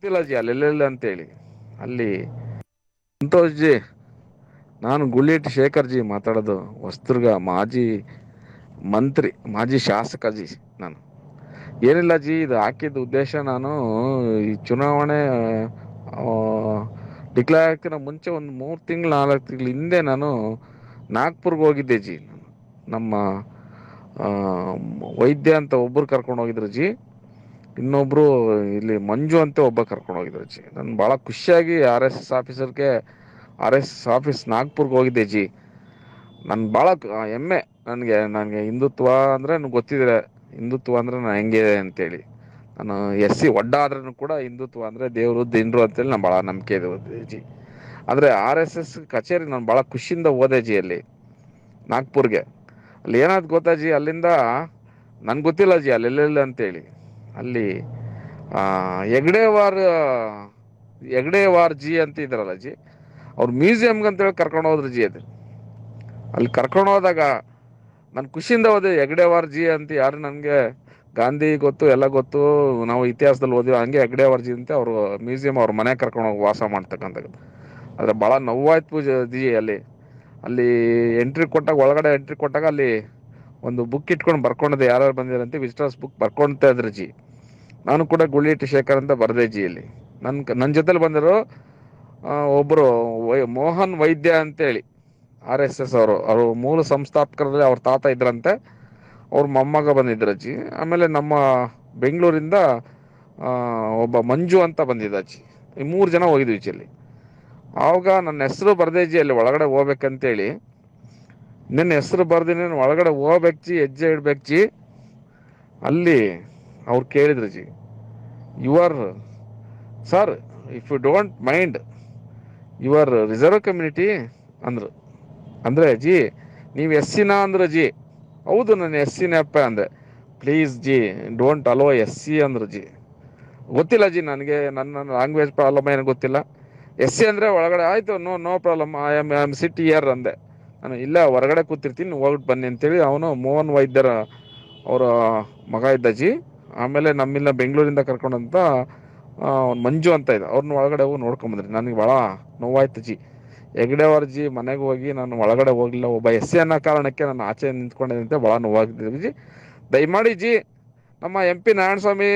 ಗೊತ್ತಿಲ್ಲ ಜಿ ಅಲ್ಲೆಲ್ಲ ಅಂತೇಳಿ ಅಲ್ಲಿ ಸಂತೋಷ್ ಜಿ. ನಾನು ಗುಳ್ಳಿಟ್ ಶೇಖರ್ ಜಿ ಮಾತಾಡೋದು, ಹೊಸದುರ್ಗ ಮಾಜಿ ಮಂತ್ರಿ, ಮಾಜಿ ಶಾಸಕ ಜಿ. ನಾನು ಏನಿಲ್ಲ ಜಿ, ಇದು ಹಾಕಿದ ಉದ್ದೇಶ, ನಾನು ಈ ಚುನಾವಣೆ ಡಿಕ್ಲೇರ್ ಆಗ್ತಿನ ಮುಂಚೆ ಒಂದು 3 ತಿಂಗಳು 4 ತಿಂಗಳು ಹಿಂದೆ ನಾನು ನಾಗ್ಪುರ್ಗೆ ಹೋಗಿದ್ದೆ ಜಿ. ನಮ್ಮ ವೈದ್ಯ ಅಂತ ಒಬ್ಬರು ಕರ್ಕೊಂಡು ಹೋಗಿದ್ರು ಜಿ, ಇನ್ನೊಬ್ರು ಇಲ್ಲಿ ಮಂಜು ಅಂತ ಒಬ್ಬ ಕರ್ಕೊಂಡು ಹೋಗಿದ್ರು ಜಿ. ನಾನು ಭಾಳ ಖುಷಿಯಾಗಿ RSS ಆಫೀಸ್ ನಾಗ್ಪುರ್ಗೆ ಹೋಗಿದ್ದೆ ಜಿ. ನಾನು ಭಾಳ ಹೆಮ್ಮೆ, ನನಗೆ ಹಿಂದುತ್ವ ಅಂದರೆ ನನಗೆ ಗೊತ್ತಿದೆ, ಹಿಂದುತ್ವ ಅಂದರೆ ನಾನು ಹೆಂಗೆ ಅಂತೇಳಿ. ನಾನು SC ಒಡ್ಡಾದ್ರೂ ಕೂಡ ಹಿಂದುತ್ವ ಅಂದರೆ ದೇವರು ದಿನರು ಅಂತೇಳಿ ನಾನು ಭಾಳ ನಂಬಿಕೆ ಇದೆ ಜಿ. ಆದರೆ RSS ಕಚೇರಿ ನಾನು ಭಾಳ ಖುಷಿಯಿಂದ ಹೋದೆ ಜಿ ಅಲ್ಲಿ ನಾಗ್ಪುರ್ಗೆ. ಅಲ್ಲಿ ಏನಾದ್ರು ಗೊತ್ತಾ ಜಿ, ಅಲ್ಲಿಂದ ನನ್ಗೆ ಗೊತ್ತಿಲ್ಲ ಜಿ ಅಲ್ಲೆಲ್ಲ ಅಂತೇಳಿ. ಅಲ್ಲಿ ಹೆಗ್ಡೆವಾರ್ ಜಿ ಅಂತ ಇದ್ರಲ್ಲ ಜಿ, ಅವ್ರ ಮ್ಯೂಸಿಯಮ್ಗೆ ಅಂತೇಳಿ ಕರ್ಕೊಂಡು ಹೋದ್ರು ಜಿ. ಅದು ಅಲ್ಲಿ ಕರ್ಕೊಂಡು ಹೋದಾಗ ನಾನು ಖುಷಿಯಿಂದ ಹೋದೆ. ಹೆಗ್ಡೆವಾರ್ ಜಿ ಅಂತ ಯಾರು, ನನಗೆ ಗಾಂಧಿ ಗೊತ್ತು, ಎಲ್ಲ ಗೊತ್ತು, ನಾವು ಇತಿಹಾಸದಲ್ಲಿ ಓದಿವಿ, ಹಂಗೆ ಹೆಗ್ಡೆವಾರ್ ಜಿ ಅಂತ ಅವರು ಮ್ಯೂಸಿಯಂ, ಅವ್ರ ಮನೆ ಕರ್ಕೊಂಡು ಹೋಗಿ ವಾಸ ಮಾಡ್ತಕ್ಕಂಥದ್ದು. ಆದರೆ ಭಾಳ ನೋವಾಯ್ತು ಜಿ. ಅಲ್ಲಿ ಒಳಗಡೆ ಎಂಟ್ರಿ ಕೊಟ್ಟಾಗ ಅಲ್ಲಿ ಒಂದು ಬುಕ್ ಇಟ್ಕೊಂಡು ಬರ್ಕೊಂಡಿದ್ದೆ, ಯಾರ್ಯಾರು ಬಂದಿರಂತೆ ವಿಸಿಟರ್ಸ್ ಬುಕ್ ಬರ್ಕೊಳ್ತಾ ಇದ್ರು ಜಿ. ನಾನು ಕೂಡ ಗುಳ್ಳಿಟಿ ಶೇಖರ್ ಅಂತ ಬರ್ದೆ ಜಿ. ಅಲ್ಲಿ ನನ್ನ ಜೊತೆಲಿ ಬಂದಿರೋ ಒಬ್ಬರು ಮೋಹನ್ ವೈದ್ಯ ಅಂತೇಳಿ, RSS ಅವರು ಮೂಲ ಸಂಸ್ಥಾಪಕರಲ್ಲಿ ಅವ್ರ ತಾತ ಇದ್ರಂತೆ, ಅವ್ರ ಮೊಮ್ಮಗ ಬಂದಿದ್ರು ಜಿ. ಆಮೇಲೆ ನಮ್ಮ ಬೆಂಗಳೂರಿಂದ ಒಬ್ಬ ಮಂಜು ಅಂತ ಬಂದಿದ್ದ ಜಿ. ಈ 3 ಜನ ಹೋಗಿದ್ವಿ ಜಿ ಅಲ್ಲಿ. ಆವಾಗ ನನ್ನ ಹೆಸರು ಬರ್ದೆ ಜಿ, ಅಲ್ಲಿ ಒಳಗಡೆ ಹೋಗ್ಬೇಕಂತೇಳಿ. ನಿನ್ನ ಹೆಸರು ಬರ್ದಿನಿ, ಒಳಗಡೆ ಹೋಗ್ಬೇಕು ಜಿ, ಹೆಜ್ಜೆ ಇಡ್ಬೇಕು ಜಿ. ಅಲ್ಲಿ ಅವ್ರು ಕೇಳಿದ್ರು ಜಿ, your sir, if you don't mind your reserve community ಅಂದರು. ಅಂದರೆ ಜಿ ನೀವು SC ಅಂದರು ಜಿ. ಹೌದು, ನಾನು SC ಅಪ್ಪ ಅಂದೆ. Please G, don't allow SC ಅಂದರು ಜಿ. ಗೊತ್ತಿಲ್ಲ ಜಿ ನನಗೆ, ನನ್ನ ಲ್ಯಾಂಗ್ವೇಜ್ ಪ್ರಾಬ್ಲಮ್ ಏನೋ ಗೊತ್ತಿಲ್ಲ. SC ಅಂದರೆ ಒಳಗಡೆ ಆಯಿತು, no problem, I am sit here ಅಂದೆ. ನಾನು ಇಲ್ಲ, ಹೊರಗಡೆ ಕೂತಿರ್ತೀನಿ, ಹೋಗ್ಬಿಟ್ಟು ಬನ್ನಿ ಅಂತೇಳಿ. ಅವನು ಮೋಹನ್ ವೈದ್ಯರ ಅವರ ಮಗ ಇದ್ದ ಜಿ. ಆಮೇಲೆ ನಮ್ಮಿಲ್ಲ ಬೆಂಗಳೂರಿಂದ ಕರ್ಕೊಂಡಂತ ಮಂಜು ಅಂತ ಇದೆ, ಅವ್ರನ್ನ ಒಳಗಡೆ ಹೋಗಿ ನೋಡ್ಕೊಂಬಂದ್ರಿ. ನನಗೆ ಭಾಳ ನೋವಾಯ್ತು ಜಿ. ಹೆಗ್ಡೆವಾರ್ ಜಿ ಮನೆಗೆ ಹೋಗಿ ನಾನು ಒಳಗಡೆ ಹೋಗಲಿಲ್ಲ, ಒಬ್ಬ SC ಅನ್ನೋ ಕಾರಣಕ್ಕೆ ನಾನು ಆಚೆ ನಿಂತ್ಕೊಂಡಿದ್ದಂತೆ ಭಾಳ ನೋವಾಗಿದ್ದೀವಿ ಜಿ. ದಯಮಾಡಿ ಜಿ, ನಮ್ಮ MP ನಾರಾಯಣಸ್ವಾಮಿ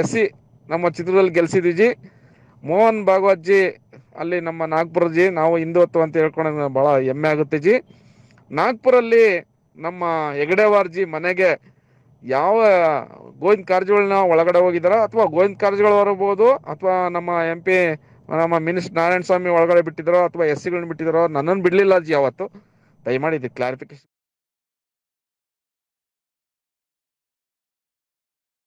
SC ನಮ್ಮ ಚಿತ್ರದಲ್ಲಿ ಗೆಲ್ಸಿದ್ವಿ ಜಿ. ಮೋಹನ್ ಭಾಗವತ್ ಜಿ ಅಲ್ಲಿ ನಮ್ಮ ನಾಗ್ಪುರ ಜಿ, ನಾವು ಹಿಂದುತ್ವ ಅಂತ ಹೇಳ್ಕೊಂಡ್ರೆ ಭಾಳ ಹೆಮ್ಮೆ ಆಗುತ್ತೆ ಜಿ. ನಾಗ್ಪುರಲ್ಲಿ ನಮ್ಮ ಹೆಗ್ಡೆವಾರ್ ಜಿ ಮನೆಗೆ ಯಾವ ಗೋವಿಂದ ಕಾರಜೋಳನ ಒಳಗಡೆ ಹೋಗಿದಾರ, ಅಥವಾ ಗೋವಿಂದ ಕಾರಜೋಳ ಬರ್ಬೋದು, ಅಥವಾ ನಮ್ಮ MP ನಮ್ಮ ಮಿನಿಸ್ಟರ್ ನಾರಾಯಣಸ್ವಾಮಿ ಒಳಗಡೆ ಬಿಟ್ಟಿದ್ದಾರೋ, ಅಥವಾ SCಗಳನ್ನ ಬಿಟ್ಟಿದ್ದಾರೋ, ನನ್ನನ್ನು ಬಿಡಲಿಲ್ಲ ಜಿ ಯಾವತ್ತು. ದಯಮಾಡಿ ಇದು ಕ್ಲಾರಿಫಿಕೇಶನ್